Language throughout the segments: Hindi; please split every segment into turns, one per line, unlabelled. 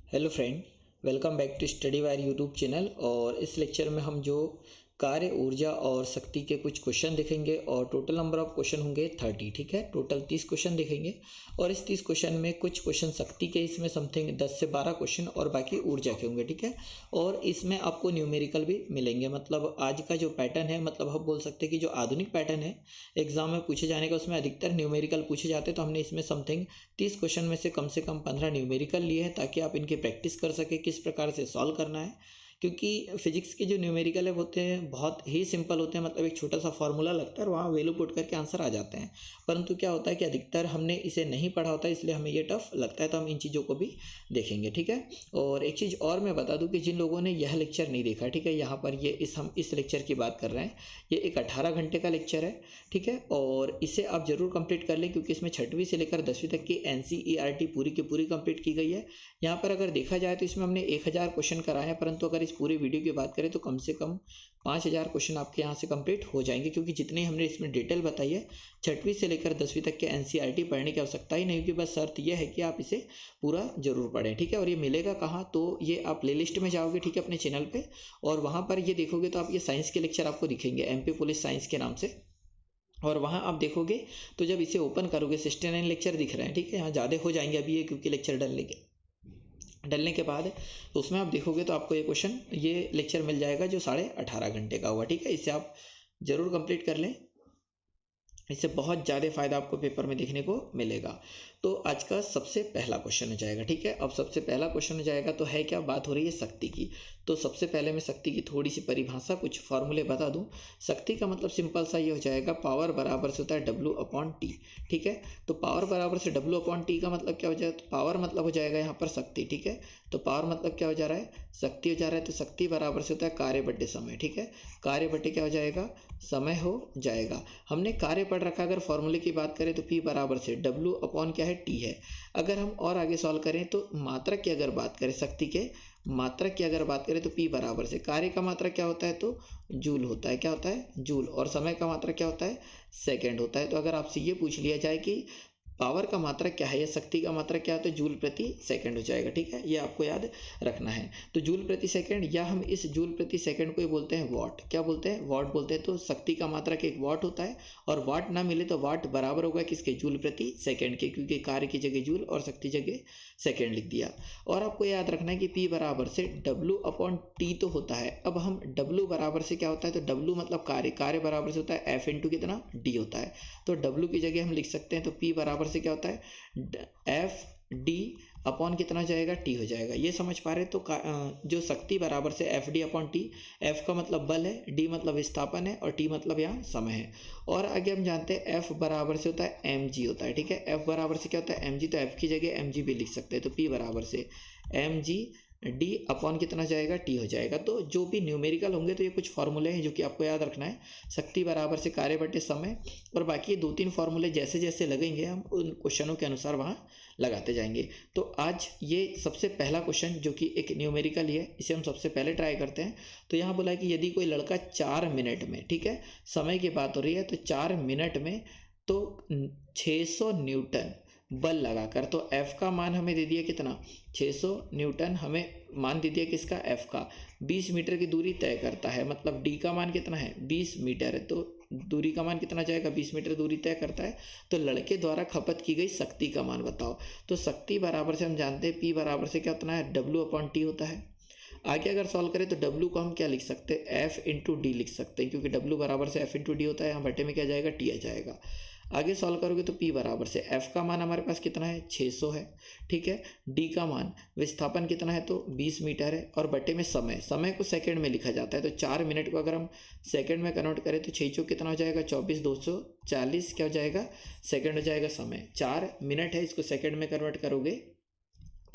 Hello friend, welcome back to Study Wire YouTube channel. और इस लेक्चर में हम जो कार्य, ऊर्जा और शक्ति के कुछ क्वेश्चन देखेंगे और टोटल नंबर ऑफ क्वेश्चन होंगे 30। ठीक है, टोटल 30 क्वेश्चन देखेंगे और इस 30 क्वेश्चन में कुछ क्वेश्चन शक्ति के, इसमें समथिंग 10 से 12 क्वेश्चन और बाकी ऊर्जा के होंगे। ठीक है, और इसमें आपको न्यूमेरिकल भी मिलेंगे। मतलब आज का जो पैटर्न है, मतलब हम बोल सकते हैं कि जो आधुनिक पैटर्न है एग्जाम में पूछे जाने का, उसमें अधिकतर न्यूमेरिकल पूछे जाते हैं। तो हमने इसमें समथिंग 30 क्वेश्चन में से कम 15 न्यूमेरिकल लिए हैं ताकि आप इनकी प्रैक्टिस कर सके किस प्रकार से सॉल्व करना है। क्योंकि फिजिक्स के जो न्यूमेरिकल है होते हैं बहुत ही सिंपल होते हैं। मतलब एक छोटा सा फॉर्मूला लगता है और वहाँ वैल्यू पुट करके आंसर आ जाते हैं। परंतु क्या होता है कि अधिकतर हमने इसे नहीं पढ़ा होता है, इसलिए हमें ये टफ लगता है। तो हम इन चीज़ों को भी देखेंगे। ठीक है, और एक चीज़ और मैं बता दूं कि जिन लोगों ने यह लेक्चर नहीं देखा, ठीक है, यहाँ पर हम इस लेक्चर की बात कर रहे हैं। ये एक 18 घंटे का लेक्चर है। ठीक है, और इसे आप जरूर कंप्लीट कर लें क्योंकि इसमें 6वीं से लेकर 10वीं तक की NCERT पूरी की पूरी कंप्लीट की गई है। यहाँ पर अगर देखा जाए तो इसमें हमने 1000 क्वेश्चन कराए हैं, परंतु अगर इस पूरी वीडियो की बात करें तो कम से कम 5000 क्वेश्चन आपके यहाँ से कंप्लीट हो जाएंगे। क्योंकि जितनी हमने इसमें डिटेल बताई है, 6वीं से लेकर 10वीं तक के NCERT पढ़ने की आवश्यकता ही नहीं, क्योंकि बस शर्त यह है कि आप इसे पूरा जरूर पढ़ें। ठीक है, और ये मिलेगा कहाँ, तो ये आप प्ले लिस्ट में जाओगे, ठीक है, अपने चैनल पे, और वहाँ पर ये देखोगे तो आप ये साइंस के लेक्चर आपको दिखेंगे, MP पुलिस साइंस के नाम से। और वहाँ आप देखोगे तो जब इसे ओपन करोगे 69 लेक्चर दिख रहे हैं। ठीक है, यहाँ ज़्यादा हो जाएंगे अभी ये, क्योंकि लेक्चर डलने के बाद तो उसमें आप देखोगे तो आपको ये लेक्चर मिल जाएगा जो 18.5 घंटे का होगा। ठीक है, इसे आप ज़रूर कंप्लीट कर लें, इससे बहुत ज़्यादा फायदा आपको पेपर में देखने को मिलेगा। तो आज का सबसे पहला क्वेश्चन हो जाएगा। ठीक है, अब सबसे पहला क्वेश्चन हो जाएगा तो है क्या, बात हो रही है शक्ति की। तो सबसे पहले मैं शक्ति की थोड़ी सी परिभाषा, कुछ फॉर्मूले बता दूं। शक्ति का मतलब सिंपल सा ये हो जाएगा, पावर बराबर से होता है W/T। ठीक है, तो पावर बराबर से W/T का मतलब क्या हो जाएगा, तो पावर मतलब हो जाएगा यहाँ पर शक्ति। ठीक है, तो पावर मतलब क्या हो जा रहा है, शक्ति हो जा रहा है। तो शक्ति बराबर से होता है कार्य बटे समय। ठीक है, कार्य बटे क्या हो जाएगा, समय हो जाएगा। हमने कार्य पढ़ रखा, अगर फॉर्मूले की बात करें तो P बराबर से W/ क्या है, T है। अगर हम और आगे सॉल्व करें तो मात्रक की अगर बात करें, शक्ति के मात्रक की अगर बात करें तो P बराबर से कार्य का मात्रक क्या होता है, तो जूल होता है। क्या होता है, जूल। और समय का मात्रक क्या होता है, सेकंड होता है। तो अगर आपसे ये पूछ लिया जाए कि पावर का मात्रक क्या है या शक्ति का मात्रक क्या होता है, जूल प्रति सेकंड हो जाएगा। ठीक है, ये आपको याद रखना है। तो जूल प्रति सेकंड, या हम इस जूल प्रति सेकंड को ही बोलते हैं वॉट। क्या बोलते हैं, वॉट बोलते हैं। तो शक्ति का मात्रक एक वॉट होता है, और वॉट ना मिले तो वाट बराबर होगा किसके, जूल प्रति सेकंड के, क्योंकि कार्य की जगह जूल और शक्ति जगह सेकंड लिख दिया। और आपको याद रखना है कि P बराबर से W/T तो होता है। अब हम W बराबर से क्या होता है, तो W मतलब कार्य, कार्य बराबर से होता है F इंटू कितना, D होता है। तो W की जगह हम लिख सकते हैं, तो P बराबर से क्या होता है, F/D कितना जाएगा, T हो जाएगा। ये समझ पा रहे, तो जो शक्ति बराबर से F/D/T, F का मतलब बल है, D मतलब विस्थापन है, और T मतलब यहाँ समय है। और आगे हम जानते हैं F बराबर से होता है mg होता है। ठीक है, F बराबर से क्या होता है, mg। तो F की जगह mg भी लिख सकते हैं। तो P बराबर से mg, D/ कितना जाएगा, T हो जाएगा। तो जो भी न्यूमेरिकल होंगे तो ये कुछ फॉर्मूले हैं जो कि आपको याद रखना है। शक्ति बराबर से कार्य बटे समय, और बाकी 2-3 फॉर्मूले जैसे जैसे लगेंगे हम उन क्वेश्चनों के अनुसार वहाँ लगाते जाएंगे। तो आज ये सबसे पहला क्वेश्चन जो कि एक न्यूमेरिकल ही है, इसे हम सबसे पहले ट्राई करते हैं। तो यहाँ बोला है कि यदि कोई लड़का 4 मिनट में, ठीक है, समय की बात हो रही है, तो 4 मिनट में तो 600 न्यूटन बल लगाकर, तो F का मान हमें दे दिया कितना, 600 न्यूटन हमें मान दे दिया किसका, F का, 20 मीटर की दूरी तय करता है। मतलब D का मान कितना है, 20 मीटर है। तो दूरी का मान कितना जाएगा, 20 मीटर दूरी तय करता है। तो लड़के द्वारा खपत की गई शक्ति का मान बताओ। तो शक्ति बराबर से हम जानते हैं P बराबर से क्या होता है, W/T होता है। आगे अगर सॉल्व करें तो W को हम क्या लिख सकते हैं, F इंटू डी लिख सकते हैं, क्योंकि W बराबर से F इंटू डी होता है। यहाँ बटे में क्या जाएगा, T आ जाएगा। आगे सॉल्व करोगे तो P बराबर से F का मान हमारे पास कितना है, 600 है। ठीक है, D का मान विस्थापन कितना है, तो 20 मीटर है, और बटे में समय, समय को सेकंड में लिखा जाता है। तो 4 मिनट को अगर हम सेकंड में कन्वर्ट करें तो 6 चौक कितना हो जाएगा, 24, 240 क्या हो जाएगा, सेकंड हो जाएगा समय। 4 मिनट है, इसको सेकंड में कन्वर्ट करोगे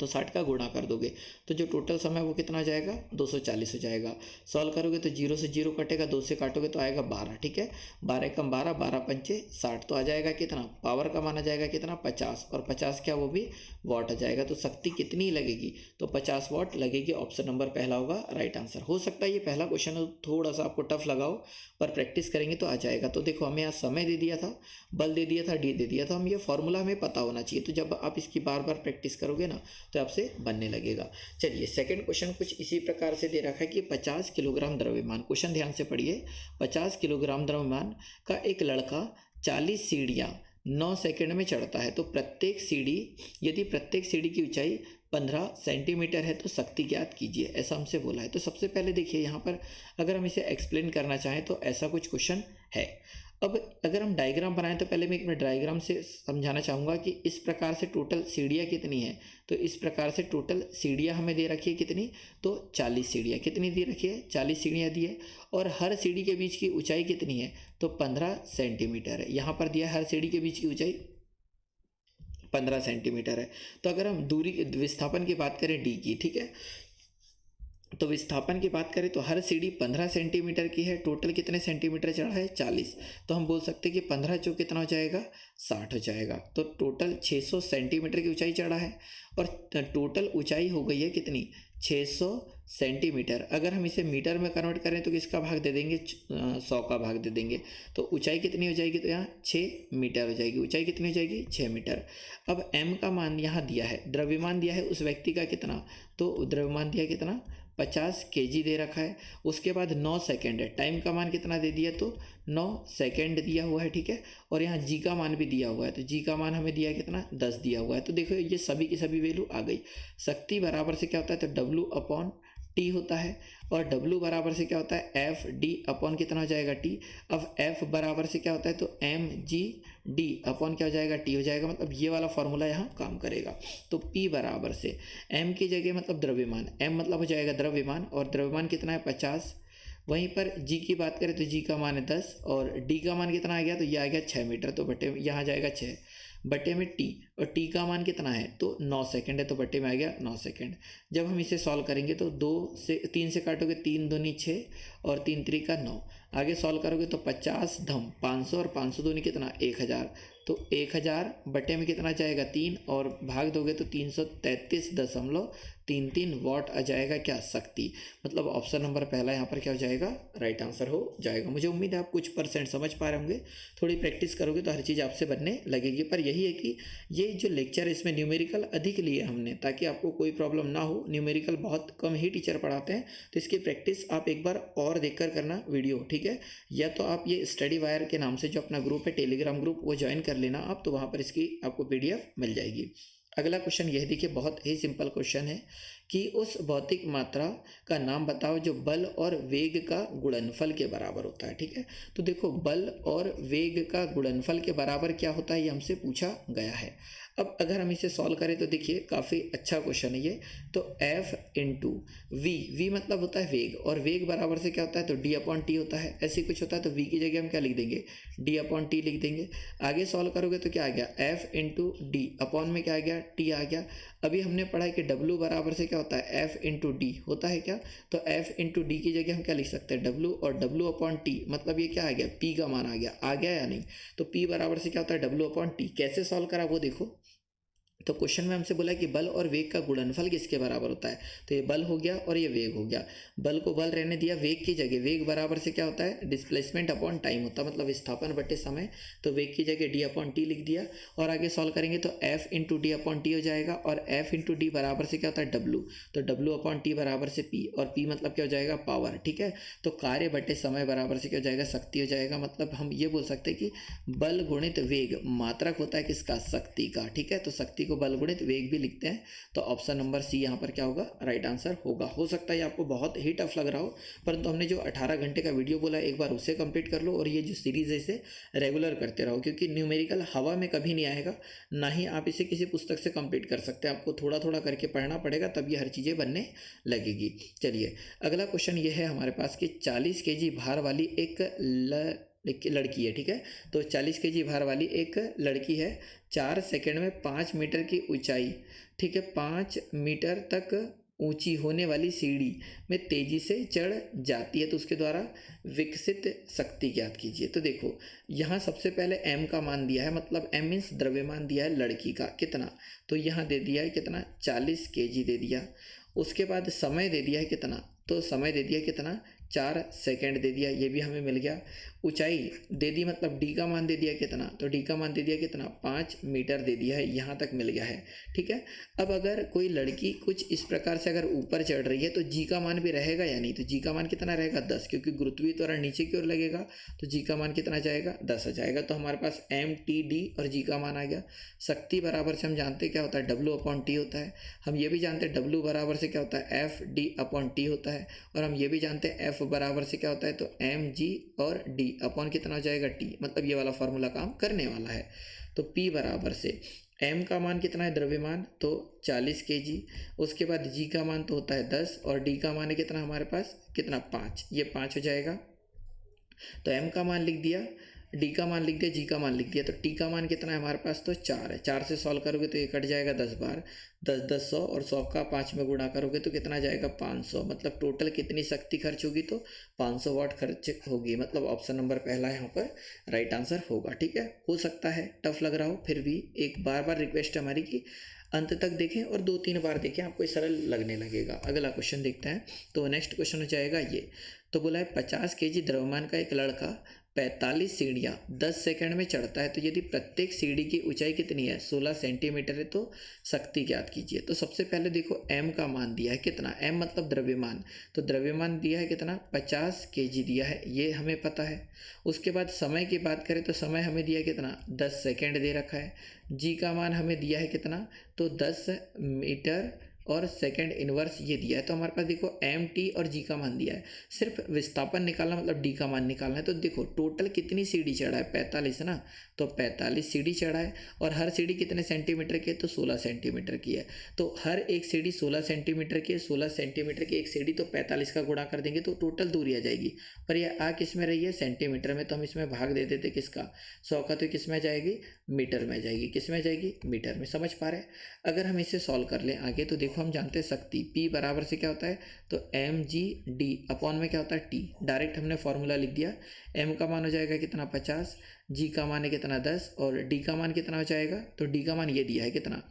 तो 60 का गुणा कर दोगे, तो जो टोटल समय वो कितना हो जाएगा, 240 हो जाएगा। सॉल्व करोगे तो 0 से 0 कटेगा, 2 से काटोगे तो आएगा 12। ठीक है, 12 कम 12, 12 पंचे 60, तो आ जाएगा कितना, पावर का मान आ जाएगा कितना, 50, और 50 क्या, वो भी वॉट आ जाएगा। तो शक्ति कितनी लगेगी, तो 50 वॉट लगेगी। ऑप्शन नंबर पहला होगा राइट आंसर। हो सकता है ये पहला क्वेश्चन थोड़ा सा आपको टफ लगाओ, पर प्रैक्टिस करेंगे तो आ जाएगा। तो देखो, हमें यहाँ समय दे दिया था, बल दे दिया था, डी दे दिया था, हम ये फॉर्मूला हमें पता होना चाहिए। तो जब आप इसकी बार बार प्रैक्टिस करोगे ना, तो आपसे बनने लगेगा। चलिए सेकंड क्वेश्चन कुछ इसी प्रकार से दे रखा है कि 50 किलोग्राम द्रव्यमान, क्वेश्चन ध्यान से पढ़िए, 50 किलोग्राम द्रव्यमान का एक लड़का 40 सीढ़ियाँ 9 सेकंड में चढ़ता है, तो प्रत्येक सीढ़ी, यदि प्रत्येक सीढ़ी की ऊंचाई 15 सेंटीमीटर है तो शक्ति ज्ञात कीजिए, ऐसा हमसे बोला है। तो सबसे पहले देखिए यहाँ पर अगर हम इसे एक्सप्लेन करना चाहें तो ऐसा कुछ क्वेश्चन है। अब अगर हम डायग्राम बनाएं तो पहले मैं एक मिनट डायग्राम से समझाना चाहूँगा कि इस प्रकार से टोटल सीढ़ियाँ कितनी है। तो इस प्रकार से टोटल सीढ़ियाँ हमें दे रखी है कितनी, तो 40 सीढ़ियाँ। कितनी दे रखी है, 40 सीढ़ियाँ दी है। और हर सीढ़ी के बीच की ऊंचाई कितनी है, तो 15 सेंटीमीटर है। यहाँ पर दिया है हर सीढ़ी के बीच की ऊंचाई 15 सेंटीमीटर है। तो अगर हम दूरी विस्थापन की बात करें डी की, ठीक है, तो विस्थापन की बात करें तो हर सीढ़ी 15 सेंटीमीटर की है। टोटल कितने सेंटीमीटर चढ़ा है, 40। तो हम बोल सकते हैं कि 15 चौक कितना हो जाएगा, 60 हो जाएगा। तो टोटल 600 सेंटीमीटर की ऊंचाई चढ़ा है और टोटल ऊंचाई हो गई है कितनी, 600 सेंटीमीटर। अगर हम इसे मीटर में कन्वर्ट करें तो किसका भाग दे देंगे, 100 का भाग दे देंगे। तो ऊंचाई कितनी हो जाएगी, तो यहाँ 6 मीटर हो जाएगी। ऊंचाई कितनी हो जाएगी, 6 मीटर। अब m का मान यहाँ दिया है, द्रव्यमान दिया है उस व्यक्ति का कितना, तो द्रव्यमान दिया कितना, 50 केजी दे रखा है। उसके बाद 9 सेकंड है, टाइम का मान कितना दे दिया, तो 9 सेकंड दिया हुआ है, ठीक है। और यहाँ जी का मान भी दिया हुआ है, तो जी का मान हमें दिया है कितना, 10 दिया हुआ है। तो देखो ये सभी की सभी वैल्यू आ गई। शक्ति बराबर से क्या होता है, तो W अपॉन टी होता है। और W बराबर से क्या होता है, एफ डी अपॉन कितना हो जाएगा, टी। अब F बराबर से क्या होता है, तो एम जी डी अपॉन क्या हो जाएगा, टी हो जाएगा। मतलब ये वाला फॉर्मूला यहाँ काम करेगा। तो P बराबर से M की जगह मतलब द्रव्यमान, M मतलब हो जाएगा द्रव्यमान, और द्रव्यमान कितना है, 50। वहीं पर G की बात करें तो G का मान है 10 और D का मान कितना आ गया, तो ये आ गया 6 मीटर। तो बटे यहाँ जाएगा 6 बटे में T, और T का मान कितना है, तो 9 सेकंड है, तो बटे में आ गया 9 सेकंड। जब हम इसे सॉल्व करेंगे तो 3 से काटोगे 3 दूनी 6 और 3 त्रिका 9। आगे सॉल्व करोगे तो 50 धम 500 और 500 दूनी कितना, 1000। तो 1000 बटे में कितना जाएगा, 3, और भाग दोगे तो 333.33 वाट आ जाएगा क्या, शक्ति। मतलब ऑप्शन नंबर पहला यहाँ पर क्या हो जाएगा, राइट आंसर हो जाएगा। मुझे उम्मीद है आप कुछ परसेंट समझ पा रहे होंगे। थोड़ी प्रैक्टिस करोगे तो हर चीज़ आपसे बनने लगेगी। पर यही है कि ये जो लेक्चर है इसमें न्यूमेरिकल अधिक लिए हमने, ताकि आपको कोई प्रॉब्लम ना हो। न्यूमेरिकल बहुत कम ही टीचर पढ़ाते हैं, तो इसकी प्रैक्टिस आप एक बार और देखकर करना वीडियो, ठीक है। या तो आप ये स्टडी वायर के नाम से जो अपना ग्रुप है, टेलीग्राम ग्रुप, वो ज्वाइन कर लेना आप, तो वहाँ पर इसकी आपको PDF मिल जाएगी। अगला क्वेश्चन यह देखिए, बहुत ही सिंपल क्वेश्चन है कि उस भौतिक मात्रा का नाम बताओ जो बल और वेग का गुणनफल के बराबर होता है, ठीक है। तो देखो बल और वेग का गुणनफल के बराबर क्या होता है, ये हमसे पूछा गया है। अब अगर हम इसे सॉल्व करें तो देखिए काफ़ी अच्छा क्वेश्चन है ये। तो F इंटू वी मतलब होता है वेग, और वेग बराबर से क्या होता है, तो D अपॉन टी होता है। ऐसे कुछ होता है तो V की जगह हम क्या लिख देंगे, D अपॉन टी लिख देंगे। आगे सॉल्व करोगे तो क्या आ गया, F इंटू डी अपॉन में क्या आ गया, T आ गया। अभी हमने पढ़ा है कि W बराबर से क्या होता है, F इंटू डी होता है क्या, तो F इंटू डी की जगह हम क्या लिख सकते हैं, W, और W अपॉन टी मतलब ये क्या आ गया, P का मान आ गया या नहीं। तो P बराबर से क्या होता है, W अपॉन टी। कैसे सॉल्व करा वो देखो। तो क्वेश्चन में हमसे बोला कि बल और वेग का गुणनफल किसके बराबर होता है, तो ये बल हो गया और ये वेग हो गया। बल को बल रहने दिया, वेग की जगह वेग बराबर से क्या होता है, डिस्प्लेसमेंट अपॉन टाइम होता है, मतलब विस्थापन बटे समय। तो वेग की जगह D अपॉन टी लिख दिया, और आगे सॉल्व करेंगे तो F into D upon T हो जाएगा, और F इंटू डी बराबर से क्या होता है, W। तो W अपॉन टी बराबर से P, और P मतलब क्या हो जाएगा, पावर, ठीक है। तो कार्य बटे समय बराबर से क्या हो जाएगा, शक्ति हो जाएगा। मतलब हम ये बोल सकते हैं कि बल गुणित वेग मात्रक होता है किसका, शक्ति का, ठीक है। तो शक्ति को बल गुणित वेग भी लिखते हैं। तो ऑप्शन नंबर सी यहाँ पर क्या होगा, राइट आंसर होगा। हो सकता है आपको बहुत ही टफ लग रहा हो, परंतु हमने जो 18 घंटे का वीडियो बोला एक बार उसे कंप्लीट कर लो, और ये जो सीरीज है इसे रेगुलर करते रहो, क्योंकि न्यूमेरिकल हवा में कभी नहीं आएगा, ना ही आप इसे किसी पुस्तक से कंप्लीट कर सकते हैं। आपको थोड़ा थोड़ा करके पढ़ना पड़ेगा, तब ये हर चीज़ें बनने लगेगी। चलिए अगला क्वेश्चन ये है हमारे पास कि 40 kg भार वाली एक लड़की है, ठीक है। तो 40 kg भार वाली एक लड़की है, 4 सेकंड में 5 मीटर की ऊंचाई, ठीक है, 5 मीटर तक ऊंची होने वाली सीढ़ी में तेजी से चढ़ जाती है, तो उसके द्वारा विकसित शक्ति ज्ञात कीजिए। तो देखो यहाँ सबसे पहले m का मान दिया है, मतलब m मीन्स द्रव्यमान दिया है लड़की का कितना, तो यहाँ दे दिया है कितना, 40 kg दे दिया। उसके बाद समय दे दिया है कितना, तो समय दे दिया कितना, 4 सेकंड दे दिया, ये भी हमें मिल गया। ऊंचाई दे दी, मतलब डी का मान दे दिया कितना, तो डी का मान दे दिया कितना, 5 मीटर दे दिया है, यहाँ तक मिल गया है। ठीक है, अब अगर कोई लड़की कुछ इस प्रकार से अगर ऊपर चढ़ रही है तो जी का मान भी रहेगा या नहीं, तो जी का मान कितना रहेगा 10, क्योंकि गुरुत्वीय त्वरण नीचे की ओर लगेगा, तो जी का मान कितना जाएगा 10 आ जाएगा। तो हमारे पास एम टी डी और जी का मान आ गया। शक्ति बराबर से हम जानते क्या होता है, डब्ल्यू अपॉन टी होता है। हम ये भी जानते हैं डब्ल्यू बराबर से क्या होता है, एफ डी अपॉन टी होता है। और हम ये भी जानते हैं एफ बराबर से क्या होता है, तो एम जी और डी अपॉन कितना हो जाएगा टी, मतलब ये वाला फॉर्मूला काम करने वाला है। तो पी बराबर से एम का मान कितना है, द्रव्यमान, तो 40 kg। उसके बाद जी का मान तो होता है 10 और डी का मान है कितना हमारे पास, कितना 5, ये 5 हो जाएगा। तो एम का मान लिख दिया, डी का मान लिख दिया, जी का मान लिख दिया। तो टी का मान कितना है हमारे पास, तो 4 है। 4 से सॉल्व करोगे तो ये कट जाएगा 10 बार, 10 10 100, और 100 का 5 में गुणा करोगे तो कितना जाएगा 500। मतलब टोटल कितनी शक्ति खर्च होगी, तो 500 वाट खर्च होगी। मतलब ऑप्शन नंबर पहला यहाँ पर राइट आंसर होगा। ठीक है, हो सकता है टफ लग रहा हो, फिर भी एक बार रिक्वेस्ट है हमारी कि अंत तक देखें और 2-3 बार देखें, आपको सरल लगने लगेगा। अगला क्वेश्चन देखते हैं। तो नेक्स्ट क्वेश्चन हो जाएगा ये। तो बोला है 50 kg द्रव्यमान का एक लड़का 45 सीढ़ियाँ 10 सेकंड में चढ़ता है, तो यदि प्रत्येक सीढ़ी की ऊंचाई कितनी है, 16 सेंटीमीटर है, तो शक्ति ज्ञात कीजिए। तो सबसे पहले देखो m का मान दिया है कितना, m मतलब द्रव्यमान, तो द्रव्यमान दिया है कितना 50 kg दिया है, ये हमें पता है। उसके बाद समय की बात करें तो समय हमें दिया कितना 10 सेकेंड दे रखा है। g का मान हमें दिया है कितना, तो 10 मीटर और सेकंड इनवर्स ये दिया है। तो हमारे पास देखो एम टी और जी का मान दिया है, सिर्फ विस्थापन निकालना, मतलब डी का मान निकालना है। तो देखो टोटल कितनी सीढ़ी चढ़ा है, 45 ना, तो 45 सीढ़ी चढ़ा है। और हर सीढ़ी कितने सेंटीमीटर की है, तो 16 सेंटीमीटर की है। तो हर एक सीढ़ी 16 सेंटीमीटर की है, 16 सेंटीमीटर की एक सीढ़ी, तो 45 का गुणा कर देंगे तो टोटल दूरी आ जाएगी। पर यह आ किस में रही है, सेंटीमीटर में, तो हम इसमें भाग दे देते किसका, 100 का, तो किस में जाएगी, मीटर में जाएगी। किस में जाएगी, मीटर में। समझ पा रहे हैं। अगर हम इसे सॉल्व कर लें आगे, तो देखो हम जानते हैं शक्ति P बराबर से क्या होता है, तो एम जी डी अपॉन में क्या होता है टी। डायरेक्ट हमने फॉर्मूला लिख दिया। m का मान हो जाएगा कितना 50, g का मान है कितना 10, और d का मान कितना हो जाएगा, तो d का मान ये दिया है कितना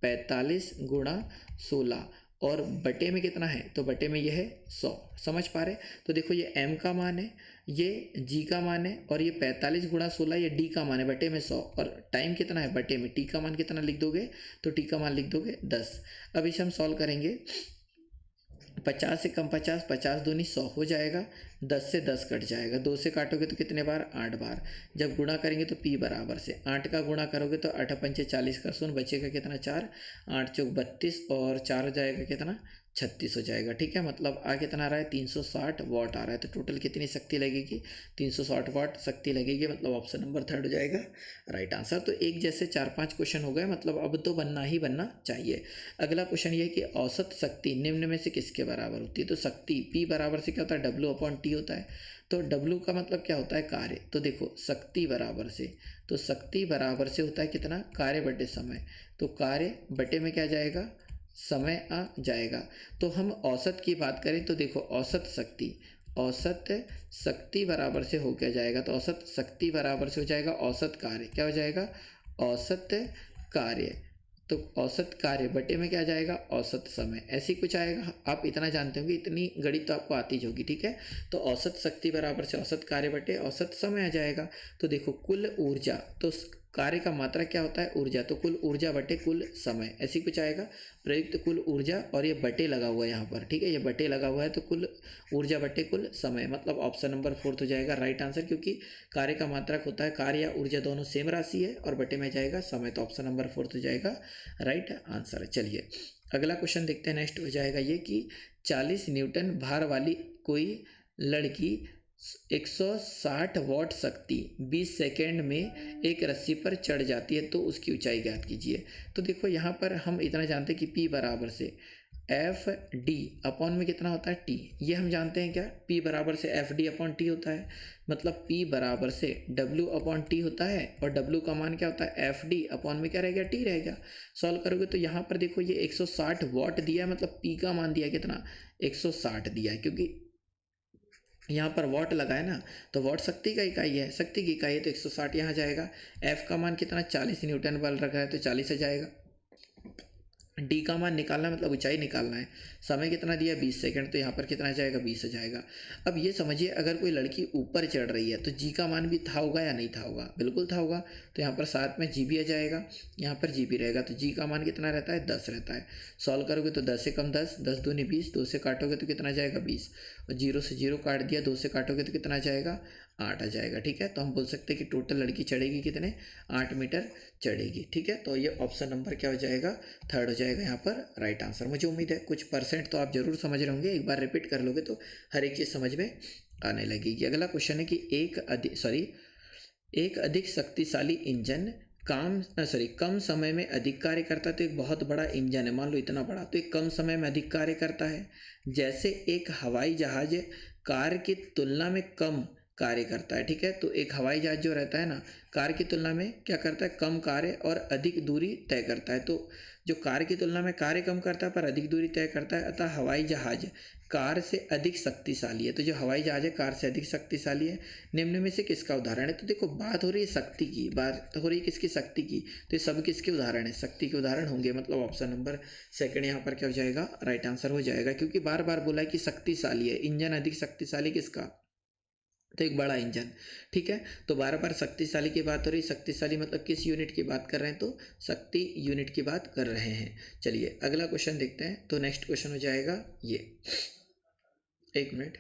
45 गुणा 16, और बटे में कितना है, तो बटे में ये है 100। समझ पा रहे। तो देखो ये m का मान है, ये g का मान है, और ये 45 गुणा 16 ये d का मान है, बटे में 100, और टाइम कितना है बटे में। t का मान कितना लिख दोगे, तो t का मान लिख दोगे 10। अब इसे हम सॉल्व करेंगे। 50 से कम 50, 50 दूनी 100 हो जाएगा, 10 से 10 कट जाएगा, 2 से काटोगे तो कितने बार, 8 बार। जब गुणा करेंगे तो P बराबर से 8 का गुणा करोगे तो 8 पंचे 40 का शून्य, बचेगा कितना 4, 8 चौक 32, और 4 हो जाएगा कितना 36 हो जाएगा। ठीक है, मतलब आ कितना आ रहा है, 360 वाट आ रहा है। तो टोटल कितनी शक्ति लगेगी, 360 वाट शक्ति लगेगी। मतलब ऑप्शन नंबर 3 हो जाएगा राइट आंसर। तो एक जैसे 4-5 क्वेश्चन हो गए, मतलब अब तो बनना ही बनना चाहिए। अगला क्वेश्चन ये है कि औसत शक्ति निम्न में से किसके बराबर होती है। तो शक्ति P बराबर से क्या होता है, W अपॉन टी होता है। तो W का मतलब क्या होता है, कार्य। तो देखो शक्ति बराबर से, तो शक्ति बराबर से होता है कितना, कार्य बटे समय। तो कार्य बटे में क्या जाएगा, समय आ जाएगा। तो हम औसत की बात करें तो देखो औसत शक्ति बराबर से हो क्या जाएगा, तो औसत शक्ति बराबर से हो जाएगा औसत कार्य। क्या हो जाएगा, औसत कार्य। तो औसत कार्य बटे में क्या जाएगा, औसत समय, ऐसी कुछ आएगा। आप इतना जानते होंगे, इतनी गणित तो आपको आती होगी। ठीक है, तो औसत शक्ति बराबर से औसत कार्य बटे औसत समय आ जाएगा। तो देखो कुल ऊर्जा, तो कार्य का मात्रा क्या होता है, ऊर्जा, तो कुल ऊर्जा बटे कुल समय, ऐसी कुछ आएगा। प्रयुक्त कुल ऊर्जा, और ये बटे लगा हुआ है यहाँ पर। ठीक है, ये बटे लगा हुआ है, तो कुल ऊर्जा बटे कुल समय, मतलब ऑप्शन नंबर 4 हो जाएगा राइट आंसर। क्योंकि कार्य का मात्रक होता है, कार्य या ऊर्जा दोनों सेम राशि है, और बटे में जाएगा समय, तो ऑप्शन नंबर 4 हो जाएगा राइट आंसर। चलिए अगला क्वेश्चन देखते हैं। नेक्स्ट हो जाएगा ये कि 40 न्यूटन भार वाली कोई लड़की 160 वाट शक्ति 20 सेकेंड में एक रस्सी पर चढ़ जाती है, तो उसकी ऊंचाई ज्ञात कीजिए। तो देखो यहाँ पर हम इतना जानते हैं कि P बराबर से एफ डी अपॉन में कितना होता है, टी। ये हम जानते हैं क्या, P बराबर से एफ डी अपॉन टी होता है। मतलब P बराबर से W अपॉन टी होता है, और W का मान क्या होता है, एफ डी अपॉन में क्या रहेगा, टी रहेगा। सॉल्व करोगे तो यहाँ पर देखो ये 160 वाट दिया है, मतलब P का मान दिया कितना 160 दिया है, क्योंकि यहाँ पर वाट लगा है ना, तो वाट शक्ति का इकाई है, शक्ति की इकाई है, तो 160 यहाँ जाएगा। एफ का मान कितना 40 न्यूटन बल रखा है, तो 40 आ जाएगा। डी का मान निकालना मतलब ऊंचाई निकालना है। समय कितना दिया 20 सेकंड, तो यहाँ पर कितना जाएगा 20 हो जाएगा। अब ये समझिए अगर कोई लड़की ऊपर चढ़ रही है तो जी का मान भी था होगा या नहीं था होगा, बिल्कुल था होगा। तो यहाँ पर साथ में जी भी आ जाएगा, यहाँ पर जी भी रहेगा, तो जी का मान कितना रहता है 10 रहता है। सॉल्व करोगे तो 10 से कम 10, 10 दूनी 20, 2 से काटोगे तो कितना जाएगा 20, और 0 से 0 काट दिया, 2 से काटोगे तो कितना जाएगा 8 आ जाएगा। ठीक है, तो हम बोल सकते हैं कि टोटल लड़की चढ़ेगी कितने 8 मीटर चढ़ेगी। ठीक है, तो ये ऑप्शन नंबर क्या हो जाएगा थर्ड हो जाएगा यहाँ पर राइट आंसर। मुझे उम्मीद है कुछ परसेंट तो आप जरूर समझ रहे होंगे, एक बार रिपीट कर लोगे तो हर एक चीज़ समझ में आने लगेगी। अगला क्वेश्चन है कि एक अधिक शक्तिशाली इंजन कम समय में अधिक कार्य करता है। तो एक बहुत बड़ा इंजन है, मान लो इतना बड़ा, तो एक कम समय में अधिक कार्य करता है। जैसे एक हवाई जहाज कार की तुलना में कम कार्य करता है। ठीक है, तो एक हवाई जहाज जो रहता है ना, कार की तुलना में क्या करता है कम कार्य और अधिक दूरी तय करता है। तो जो कार की तुलना में कार्य कम करता है पर अधिक दूरी तय करता है, अतः हवाई जहाज कार से अधिक शक्तिशाली है। तो जो हवाई जहाज है कार से अधिक शक्तिशाली है। निम्न में से किसका उदाहरण है? तो देखो बात हो रही है शक्ति की, बात हो रही है किसकी शक्ति की, तो ये सब किसके उदाहरण है शक्ति के उदाहरण होंगे। मतलब ऑप्शन नंबर सेकंड यहाँ पर क्या हो जाएगा राइट आंसर हो जाएगा, क्योंकि बार बार बोला है कि शक्तिशाली है, इंजन अधिक शक्तिशाली किसका, तो एक बड़ा इंजन। ठीक है, तो बार बार शक्तिशाली की बात हो रही, शक्तिशाली मतलब किस यूनिट की बात कर रहे हैं, तो शक्ति यूनिट की बात कर रहे हैं। चलिए अगला क्वेश्चन देखते हैं। तो नेक्स्ट क्वेश्चन हो जाएगा ये, एक मिनट।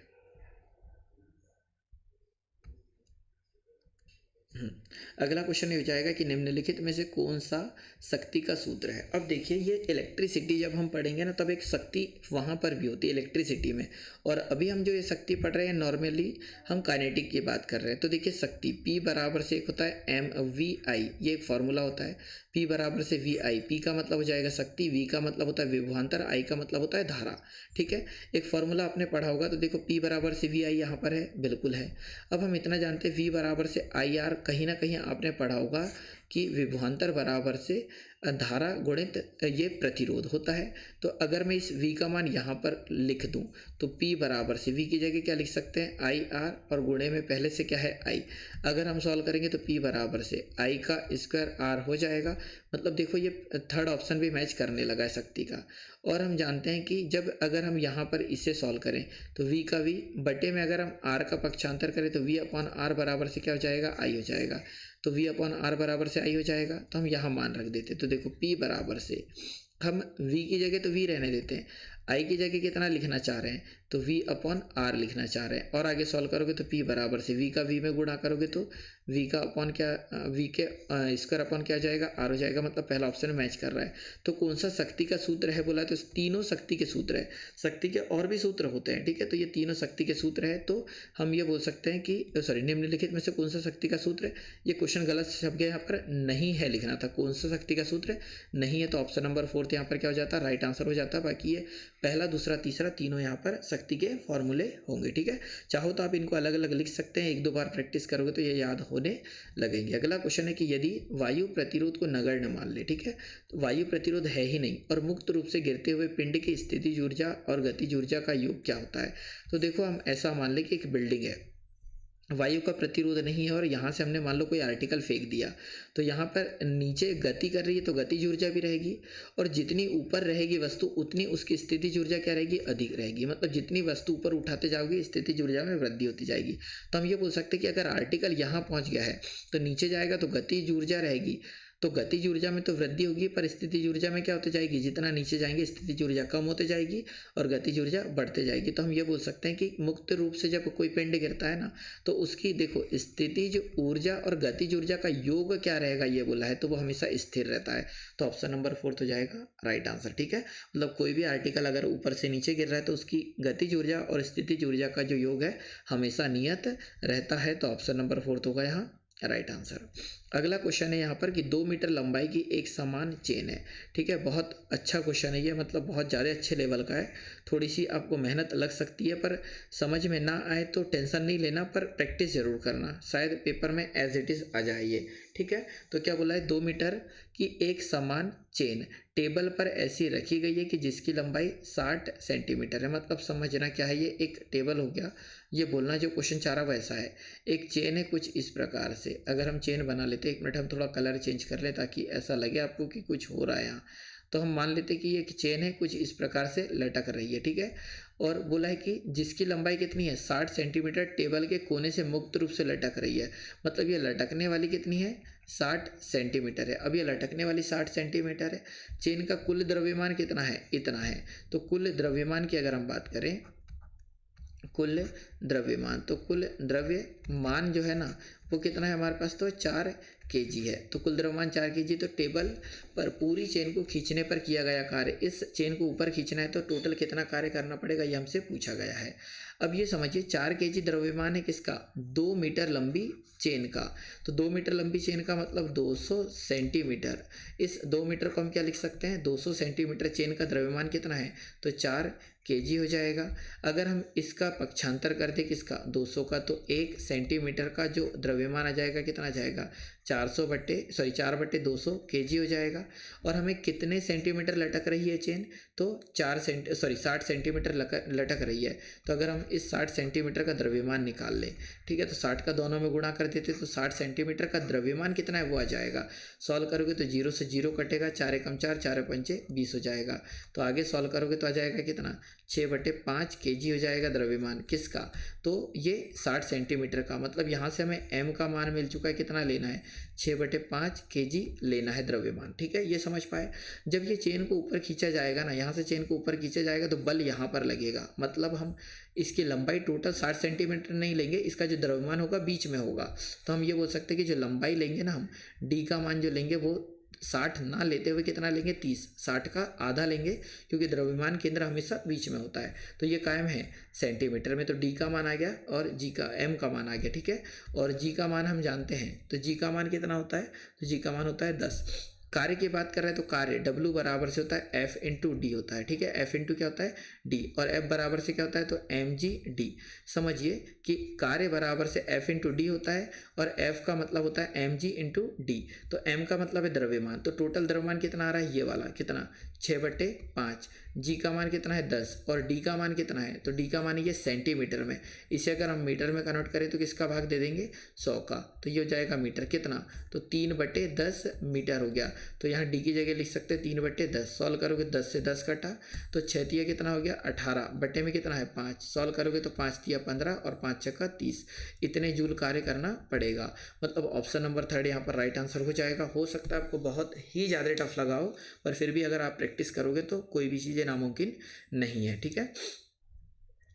अगला क्वेश्चन ये हो जाएगा कि निम्नलिखित में से कौन सा शक्ति का सूत्र है। अब देखिए ये इलेक्ट्रिसिटी जब हम पढ़ेंगे ना, तब एक शक्ति वहाँ पर भी होती है इलेक्ट्रिसिटी में, और अभी हम जो ये शक्ति पढ़ रहे हैं नॉर्मली हम काइनेटिक की बात कर रहे हैं। तो देखिए शक्ति P बराबर से एक होता है MVI, ये एक फॉर्मूला होता है। P बराबर से VI, P का मतलब हो जाएगा शक्ति, V का मतलब होता है विभवांतर, I का मतलब होता है धारा। ठीक है, एक फॉर्मूला आपने पढ़ा होगा, तो देखो P बराबर से VI यहाँ पर है, बिल्कुल है। अब हम इतना जानते हैं V बराबर से IR, कहीं ना कहीं आपने पढ़ा होगा कि विभवांतर बराबर से धारा गुणित ये प्रतिरोध होता है। तो अगर मैं इस V का मान यहाँ पर लिख दूँ तो P बराबर से V की जगह क्या लिख सकते हैं IR, और गुणे में पहले से क्या है I। अगर हम सॉल्व करेंगे तो P बराबर से I का स्क्वायर R हो जाएगा। मतलब देखो ये थर्ड ऑप्शन भी मैच करने लगा है शक्ति का। और हम जानते हैं कि जब अगर हम यहाँ पर इसे सॉल्व करें तो V का V बटे में अगर हम R का पक्षांतर करें तो V अपॉन R बराबर से क्या हो जाएगा I हो जाएगा। तो V अपॉन R बराबर से I हो जाएगा, तो हम यहाँ मान रख देते। तो देखो P बराबर से हम V की जगह तो V रहने देते हैं, I की जगह कितना लिखना चाह रहे हैं तो V अपॉन R लिखना चाह रहे हैं। और आगे सॉल्व करोगे तो P बराबर से V का V में गुणा करोगे तो V का अपॉन क्या V के स्क्वायर अपॉन क्या जाएगा R हो जाएगा। मतलब पहला ऑप्शन मैच कर रहा है। तो कौन सा शक्ति का सूत्र है बोला, तो तीनों शक्ति के सूत्र है। शक्ति के और भी सूत्र होते हैं, ठीक है, तो ये तीनों शक्ति के सूत्र है। तो हम ये बोल सकते हैं कि सॉरी निम्नलिखित में से कौन सा शक्ति का सूत्र है। ये क्वेश्चन गलत शब्द यहाँ पर नहीं है लिखना था, कौन सा शक्ति का सूत्र है नहीं है, तो ऑप्शन नंबर 4 यहाँ पर क्या हो जाता है राइट आंसर हो जाता है। बाकी ये पहला दूसरा तीसरा तीनों यहाँ पर शक्ति के फॉर्मूले होंगे। ठीक है, चाहो तो आप इनको अलग अलग लिख सकते हैं, एक दो बार प्रैक्टिस करोगे तो ये याद होने लगेंगे। अगला क्वेश्चन है कि यदि वायु प्रतिरोध को नगण्य मान ले, ठीक है, तो वायु प्रतिरोध है ही नहीं और मुक्त रूप से गिरते हुए पिंड की स्थितिज ऊर्जा और गतिज ऊर्जा का योग क्या होता है। तो देखो हम ऐसा मान लें कि एक बिल्डिंग है, वायु का प्रतिरोध नहीं है, और यहाँ से हमने मान लो कोई आर्टिकल फेंक दिया, तो यहाँ पर नीचे गति कर रही है तो गतिज ऊर्जा भी रहेगी, और जितनी ऊपर रहेगी वस्तु उतनी उसकी स्थितिज ऊर्जा क्या रहेगी अधिक रहेगी। मतलब जितनी वस्तु ऊपर उठाते जाओगे स्थितिज ऊर्जा में वृद्धि होती जाएगी। तो हम ये बोल सकते हैं कि अगर आर्टिकल यहाँ पहुँच गया है तो नीचे जाएगा तो गतिज ऊर्जा रहेगी, तो गतिज ऊर्जा में तो वृद्धि होगी, पर स्थितिज ऊर्जा में क्या होती जाएगी, जितना नीचे जाएंगे स्थितिज ऊर्जा कम होती जाएगी और गतिज ऊर्जा बढ़ते जाएगी। तो हम ये बोल सकते हैं कि मुक्त रूप से जब कोई पिंड गिरता है ना, तो उसकी देखो स्थितिज ऊर्जा और गतिज ऊर्जा का योग क्या रहेगा ये बोला है, तो वो हमेशा स्थिर रहता है। तो ऑप्शन नंबर 4 हो जाएगा राइट आंसर। ठीक है, मतलब कोई भी आर्टिकल अगर ऊपर से नीचे गिर रहा है तो उसकी गतिज ऊर्जा और स्थितिज ऊर्जा का जो योग है हमेशा नियत रहता है। तो ऑप्शन नंबर 4 होगा यहाँ राइट आंसर। अगला क्वेश्चन है यहाँ पर कि 2 मीटर लंबाई की एक समान चेन है। ठीक है, बहुत अच्छा क्वेश्चन है ये, मतलब बहुत ज़्यादा अच्छे लेवल का है। थोड़ी सी आपको मेहनत लग सकती है, पर समझ में ना आए तो टेंशन नहीं लेना, पर प्रैक्टिस जरूर करना, शायद पेपर में एज इट इज़ आ जाए ये। ठीक है, तो क्या बोला है 2 मीटर की एक समान चेन टेबल पर ऐसी रखी गई है कि जिसकी लंबाई 60 सेंटीमीटर है। मतलब समझना क्या है, ये एक टेबल हो गया, ये बोलना जो क्वेश्चन चाह रहा वैसा है। एक चेन है कुछ इस प्रकार से, अगर हम चेन बना लेते, एक मिनट हम थोड़ा कलर चेंज कर लें ताकि ऐसा लगे आपको कि कुछ हो रहा है यहाँ। तो हम मान लेते हैं कि ये एक चेन है, कुछ इस प्रकार से लटक रही है, ठीक है। और बोला है कि जिसकी लंबाई कितनी है, 60 सेंटीमीटर, टेबल के कोने से मुक्त रूप से लटक रही है। मतलब ये लटकने वाली कितनी है, 60 सेंटीमीटर है। अब ये लटकने वाली 60 सेंटीमीटर है। चेन का कुल द्रव्यमान कितना है, इतना है। तो कुल द्रव्यमान की अगर हम बात करें, कुल द्रव्यमान, तो कुल द्रव्यमान जो है ना वो कितना है हमारे पास, तो 4 केजी है। तो कुल द्रव्यमान 4 केजी। तो टेबल पर पूरी चेन को खींचने पर किया गया कार्य, इस चेन को ऊपर खींचना है तो टोटल कितना कार्य करना पड़ेगा, ये हमसे पूछा गया है। अब ये समझिए 4 केजी द्रव्यमान है किसका, 2 मीटर लंबी चेन का। तो 2 मीटर लंबी चेन का मतलब 200 सेंटीमीटर। इस 2 मीटर को हम क्या लिख सकते हैं, 200 सेंटीमीटर चेन का द्रव्यमान कितना है, तो 4 केजी हो जाएगा। अगर हम इसका पक्षांतर कर दें किसका, 200 का, तो 1 सेंटीमीटर का जो द्रव्यमान आ जाएगा कितना आ जाएगा, 4/200 केजी हो जाएगा। और हमें कितने सेंटीमीटर लटक रही है चेन, तो 60 सेंटीमीटर लटक रही है। तो अगर हम इस 60 सेंटीमीटर का द्रव्यमान निकाल लें, ठीक है, तो 60 का दोनों में गुणा कर देते तो 60 सेंटीमीटर का द्रव्यमान कितना है वो आ जाएगा। सॉल्व करोगे तो 0 से 0 कटेगा, 4 एकम 4, 4 पंचे 20 हो जाएगा। तो आगे सॉल्व करोगे तो आ जाएगा कितना, 6/5 केजी हो जाएगा द्रव्यमान किसका, तो ये 60 सेंटीमीटर का। मतलब यहाँ से हमें m का मान मिल चुका है, कितना लेना है, 6/5 केजी लेना है द्रव्यमान, ठीक है। ये समझ पाए। जब ये चेन को ऊपर खींचा जाएगा ना, यहाँ से चेन को ऊपर खींचा जाएगा तो बल यहाँ पर लगेगा। मतलब हम इसकी लंबाई टोटल 60 सेंटीमीटर नहीं लेंगे, इसका जो द्रव्यमान होगा बीच में होगा। तो हम ये बोल सकते हैं कि जो लंबाई लेंगे ना हम, डी का मान जो लेंगे वो 60 ना लेते हुए कितना लेंगे, 30। 60 का आधा लेंगे क्योंकि द्रव्यमान केंद्र हमेशा बीच में होता है। तो ये कायम है सेंटीमीटर में। तो डी का मान आ गया और जी का, एम का मान आ गया, ठीक है। और जी का मान हम जानते हैं, तो जी का मान कितना होता है, तो जी का मान होता है 10। कार्य की बात कर रहे हैं तो कार्य W बराबर से होता है F इंटू डी होता है, ठीक है। F इंटू क्या होता है, D। और F बराबर से क्या होता है, तो mg/d। समझिए कि कार्य बराबर से F इंटू डी होता है और F का मतलब होता है mg/d। तो m का मतलब है द्रव्यमान। तो टोटल द्रव्यमान कितना आ रहा है, ये वाला कितना, 6/5। जी का मान कितना है, 10। और डी का मान कितना है, तो डी का मान ये सेंटीमीटर में। इसे अगर हम मीटर में कन्वर्ट करें तो किसका भाग दे देंगे, 100 का। तो ये हो जाएगा मीटर कितना, तो 3/10 मीटर हो गया। तो यहाँ डी की जगह लिख सकते हैं 3/10। सॉल्व करोगे 10 से 10 कटा तो 6 तिया कितना हो गया, 18। बटे में कितना है, 5। सॉल्व करोगे तो 5 तिया 15 और 5 छक्का 30। इतने जूल कार्य करना पड़ेगा। मतलब ऑप्शन नंबर 3 यहाँ पर राइट आंसर हो जाएगा। हो सकता है आपको बहुत ही ज़्यादा टफ लगा हो, पर फिर भी अगर आप प्रैक्टिस करोगे तो कोई भी चीज़ें नामुमकिन नहीं है, ठीक है।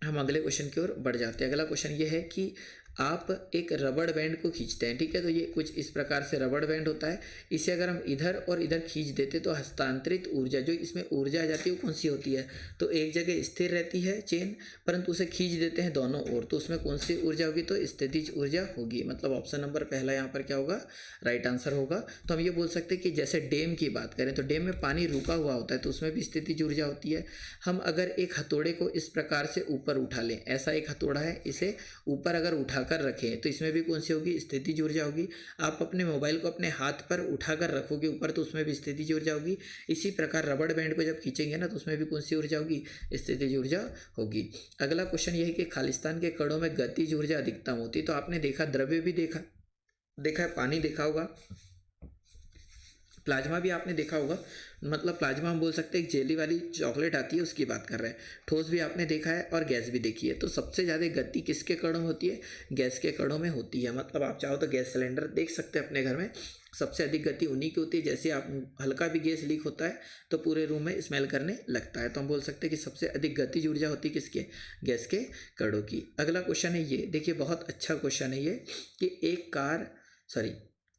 हम अगले क्वेश्चन की ओर बढ़ जाते हैं। अगला क्वेश्चन ये है कि आप एक रबड़ बैंड को खींचते हैं, ठीक है। तो ये कुछ इस प्रकार से रबड़ बैंड होता है। इसे अगर हम इधर और इधर खींच देते तो हस्तांतरित ऊर्जा, जो इसमें ऊर्जा आ जाती है वो कौन सी होती है, तो एक जगह स्थिर रहती है चेन, परंतु उसे खींच देते हैं दोनों ओर, तो उसमें कौन सी ऊर्जा होगी, तो स्थितिज ऊर्जा होगी। मतलब ऑप्शन नंबर पहला यहाँ पर क्या होगा, राइट आंसर होगा। तो हम ये बोल सकते हैं कि जैसे डैम की बात करें तो डैम में पानी रुका हुआ होता है तो उसमें भी स्थितिज ऊर्जा होती है। हम अगर एक हथौड़े को इस प्रकार से ऊपर उठा लें, ऐसा एक हथौड़ा है, इसे ऊपर अगर उठाकर रखें तो इसमें भी कौन सी होगी, स्थितिज ऊर्जा होगी। आप अपने मोबाइल को अपने हाथ पर उठाकर रखोगे ऊपर तो उसमें भी स्थितिज ऊर्जा होगी। इसी प्रकार रबड़ बैंड को जब खींचेंगे ना तो उसमें भी कौन सी ऊर्जा होगी, स्थितिज ऊर्जा होगी। अगला क्वेश्चन ये है कि खालिस्तान के कणों में गतिज ऊर्जा अधिकतम होती है। तो आपने देखा द्रव्य भी देखा है, पानी देखा होगा, प्लाज्मा भी आपने देखा होगा। मतलब प्लाज्मा हम बोल सकते हैं एक जेली वाली चॉकलेट आती है उसकी बात कर रहे हैं। ठोस भी आपने देखा है और गैस भी देखी है। तो सबसे ज़्यादा गति किसके कणों में होती है, गैस के कणों में होती है। मतलब आप चाहो तो गैस सिलेंडर देख सकते हैं अपने घर में, सबसे अधिक गति उन्हीं की होती है। जैसे आप हल्का भी गैस लीक होता है तो पूरे रूम में स्मेल करने लगता है। तो हम बोल सकते हैं कि सबसे अधिक गतिज ऊर्जा होती है किसके, गैस के कणों की। अगला क्वेश्चन है ये, देखिए बहुत अच्छा क्वेश्चन है ये, कि एक कार, सॉरी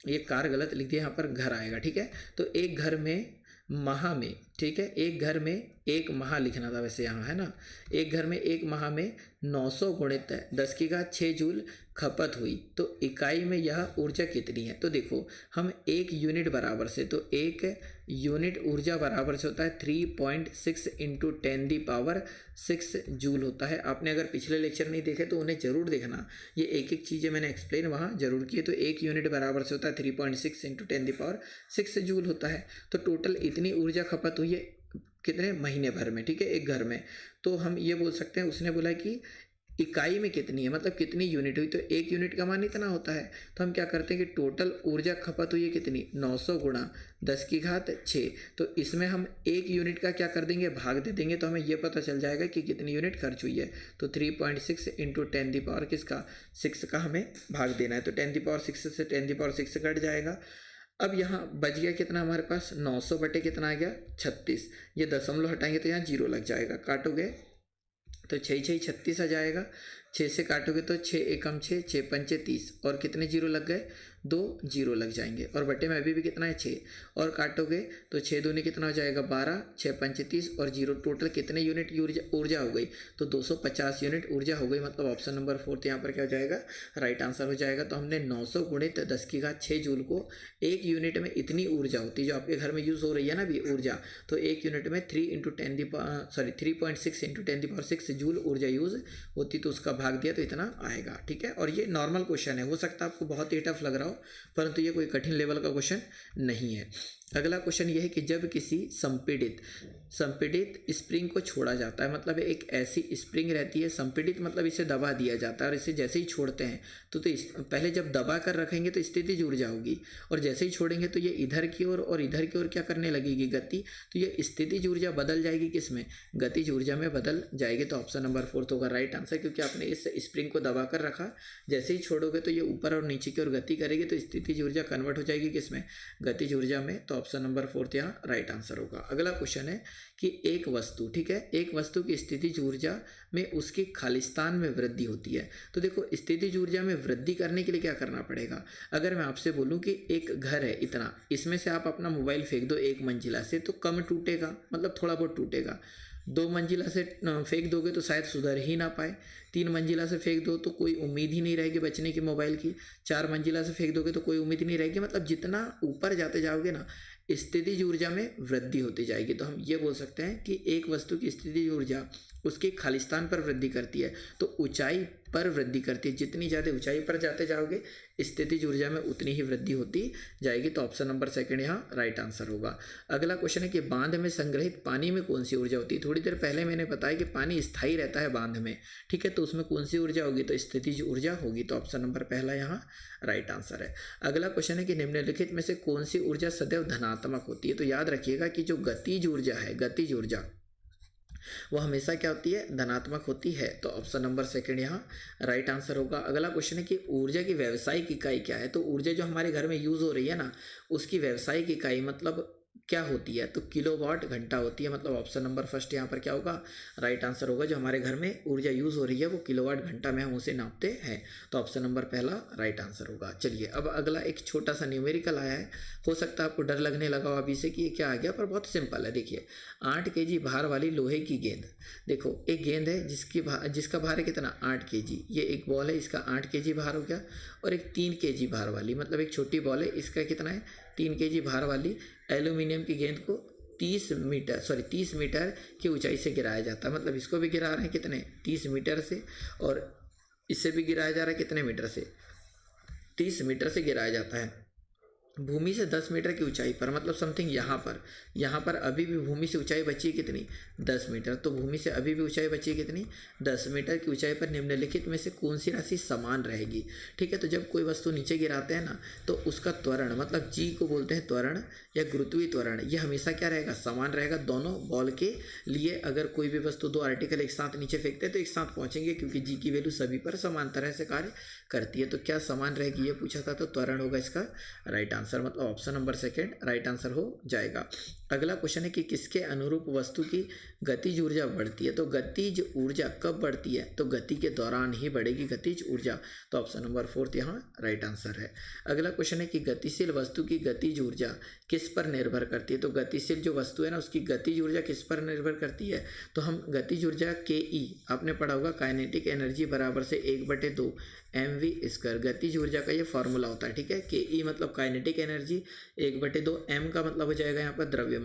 ये कार गलत लिख दिया, यहाँ पर घर आएगा, ठीक है। तो एक घर में माह में, ठीक है, एक घर में एक माह लिखना था वैसे यहाँ, है ना। एक घर में एक माह में 900 गुणित 10⁶ जूल खपत हुई तो इकाई में यह ऊर्जा कितनी है। तो देखो हम एक यूनिट बराबर से, तो एक यूनिट ऊर्जा बराबर से होता है 3.6 इंटू 10⁶ जूल होता है। आपने अगर पिछले लेक्चर नहीं देखे तो उन्हें जरूर देखना, ये एक एक चीज़ें मैंने एक्सप्लेन वहाँ जरूर की है। तो एक यूनिट बराबर से होता है 3.6 इंटू 10⁶ जूल होता है। तो टोटल इतनी ऊर्जा खपत हुई है कितने महीने भर में, ठीक है, एक घर में। तो हम ये बोल सकते हैं, उसने बोला कि इकाई में कितनी है, मतलब कितनी यूनिट हुई, तो 1 यूनिट का मान इतना होता है। तो हम क्या करते हैं कि टोटल ऊर्जा खपत हुई है कितनी, 900 गुणा 10 की घात 6। तो इसमें हम 1 यूनिट का क्या कर देंगे, भाग दे देंगे, तो हमें ये पता चल जाएगा कि कितनी यूनिट खर्च हुई है। तो 3.6 इंटू 10 दी पावर किसका, 6 का हमें भाग देना है। तो 10 दी पावर 6 से 10 दी पावर 6 कट जाएगा। अब यहाँ बच गया कितना हमारे पास, 900 बटे कितना आ गया 36। ये दशमलव हटाएंगे तो यहाँ 0 लग जाएगा, काटोगे तो 6 6 36 आ जाएगा। 6 से काटोगे तो 6 एकम 6, 6 पंचे 30, और कितने 0 लग गए, 2 0 लग जाएंगे। और बटे में अभी भी कितना है 6, और काटोगे तो 6 दूनी कितना हो जाएगा 12, 6 पंचे 30 और 0, टोटल कितने यूनिट ऊर्जा हो गई, तो 250 यूनिट ऊर्जा हो गई। मतलब ऑप्शन नंबर 4 यहाँ पर क्या हो जाएगा, राइट आंसर हो जाएगा। तो हमने 900 गुणित 10 की घात 6 जूल को 1 यूनिट में इतनी ऊर्जा होती है जो आपके घर में यूज़ हो रही है ना अभी ऊर्जा, तो 1 यूनिट में 3.6 इंटू 10 दी पावर 6 जूल ऊर्जा यूज़ होती, तो उसका भाग दिया तो इतना आएगा। ठीक है, और ये नॉर्मल क्वेश्चन है, हो सकता है आपको बहुत ही टफ लग रहा हो, परंतु ये कोई कठिन लेवल का क्वेश्चन नहीं है। अगला क्वेश्चन ये है कि जब किसी संपीड़ित स्प्रिंग को छोड़ा जाता है, मतलब एक ऐसी स्प्रिंग रहती है, संपीड़ित मतलब इसे दबा दिया जाता है, और इसे जैसे ही छोड़ते हैं तो पहले जब दबा कर रखेंगे तो स्थितिज ऊर्जा होगी, और जैसे ही छोड़ेंगे तो ये इधर की ओर और इधर की ओर क्या करने लगेगी, गति। तो ये स्थितिज ऊर्जा बदल जाएगी किस में, गतिज ऊर्जा में बदल जाएगी। तो ऑप्शन नंबर 4 होगा राइट आंसर, क्योंकि आपने इस स्प्रिंग को दबा कर रखा, जैसे ही छोड़ोगे तो ये ऊपर और नीचे की ओर गति करेगी, तो स्थितिज ऊर्जा कन्वर्ट हो जाएगी किस में, गतिज ऊर्जा में। तो ऑप्शन नंबर 4 यहाँ राइट आंसर होगा। अगला क्वेश्चन है कि एक वस्तु, ठीक है, एक वस्तु की स्थितिज ऊर्जा में उसकी खालिस्तान में वृद्धि होती है। तो देखो स्थितिज ऊर्जा में वृद्धि करने के लिए क्या करना पड़ेगा। अगर मैं आपसे बोलूं कि एक घर है इतना, इसमें से आप अपना मोबाइल फेंक दो 1 मंजिला से तो कम टूटेगा, मतलब थोड़ा बहुत टूटेगा। 2 मंजिला से फेंक दोगे तो शायद सुधर ही ना पाए। 3 मंजिला से फेंक दो तो कोई उम्मीद ही नहीं रहेगी बचने की मोबाइल की। 4 मंजिला से फेंक दोगे तो कोई उम्मीद नहीं रहेगी। मतलब जितना ऊपर जाते जाओगे ना, स्थितिज ऊर्जा में वृद्धि होती जाएगी। तो हम ये बोल सकते हैं कि एक वस्तु की स्थितिज ऊर्जा उसके खालिस्तान पर वृद्धि करती है, तो ऊंचाई पर वृद्धि करती है। जितनी ज़्यादा ऊंचाई पर जाते जाओगे स्थितिज ऊर्जा में उतनी ही वृद्धि होती जाएगी। तो ऑप्शन नंबर 2 यहाँ राइट आंसर होगा। अगला क्वेश्चन है कि बांध में संग्रहित पानी में कौन सी ऊर्जा होती है। थोड़ी देर पहले मैंने बताया कि पानी स्थायी रहता है बांध में, ठीक है, तो उसमें कौन सी ऊर्जा होगी, तो स्थितिज ऊर्जा होगी। तो ऑप्शन नंबर 1 यहाँ राइट आंसर है। अगला क्वेश्चन है कि निम्नलिखित में से कौन सी ऊर्जा सदैव धनात्मक होती है। तो याद रखिएगा कि जो गतिज ऊर्जा है, गतिज ऊर्जा वो हमेशा क्या होती है, धनात्मक होती है। तो ऑप्शन नंबर 2 यहाँ राइट आंसर होगा। अगला क्वेश्चन है कि ऊर्जा की व्यावसायिक इकाई क्या है। तो ऊर्जा जो हमारे घर में यूज़ हो रही है ना, उसकी व्यावसायिक इकाई मतलब क्या होती है, तो किलोवाट घंटा होती है। मतलब ऑप्शन नंबर 1 यहाँ पर क्या होगा, राइट आंसर होगा। जो हमारे घर में ऊर्जा यूज़ हो रही है वो किलोवाट घंटा में हम उसे नापते हैं। तो ऑप्शन नंबर 1 राइट आंसर होगा। चलिए अब अगला एक छोटा सा न्यूमेरिकल आया है। हो सकता है आपको डर लगने लगा हो अभी से कि ये क्या आ गया, पर बहुत सिंपल है। देखिए 8 kg भार वाली लोहे की गेंद, देखो एक गेंद है जिसका भार है कितना, 8 kg। ये एक बॉल है, इसका 8 kg भार हो गया। और एक 3 kg भार वाली, मतलब एक छोटी बॉल है, इसका कितना है, 3 kg भार वाली एल्यूमिनियम की गेंद को 30 मीटर की ऊंचाई से गिराया जाता है। मतलब इसको भी गिरा रहे हैं कितने, 30 मीटर से, और इससे भी गिराया जा रहा है कितने मीटर से, 30 मीटर से गिराया जाता है भूमि से 10 मीटर की ऊंचाई पर। मतलब समथिंग यहाँ पर अभी भी भूमि से ऊंचाई बची है कितनी, 10 मीटर। तो भूमि से अभी भी ऊंचाई बची है कितनी, 10 मीटर की ऊंचाई पर निम्नलिखित में से कौन सी राशि समान रहेगी। ठीक है, तो जब कोई वस्तु नीचे गिराते हैं ना, तो उसका त्वरण, मतलब जी को बोलते हैं त्वरण या गुरुत्वीय त्वरण, ये हमेशा क्या रहेगा, समान रहेगा दोनों बॉल के लिए। अगर कोई भी वस्तु 2 आर्टिकल एक साथ नीचे फेंकते हैं तो एक साथ पहुंचेंगे, क्योंकि जी की वैल्यू सभी पर समान तरह से कार्य करती है। तो क्या समान रहेगी ये पूछा था, तो त्वरण होगा इसका राइट आंसर। मतलब ऑप्शन नंबर 2 राइट आंसर हो जाएगा। अगला क्वेश्चन है कि किसके अनुरूप वस्तु की गतिज ऊर्जा बढ़ती है। तो गतिज ऊर्जा कब बढ़ती है, तो गति के दौरान ही बढ़ेगी गतिज ऊर्जा। तो ऑप्शन नंबर 4 यहाँ राइट आंसर है। अगला क्वेश्चन है कि गतिशील वस्तु की गतिज ऊर्जा किस पर निर्भर करती है। तो गतिशील जो वस्तु है ना, उसकी गतिज ऊर्जा किस पर निर्भर करती है। तो हम गतिज ऊर्जा KE आपने पढ़ा होगा, काइनेटिक एनर्जी बराबर से 1/2 mv²। गतिज ऊर्जा का ये फॉर्मूला होता है। ठीक है, KE मतलब काइनेटिक एनर्जी, 1/2 m का मतलब हो जाएगा यहाँ पर द्रव्यमान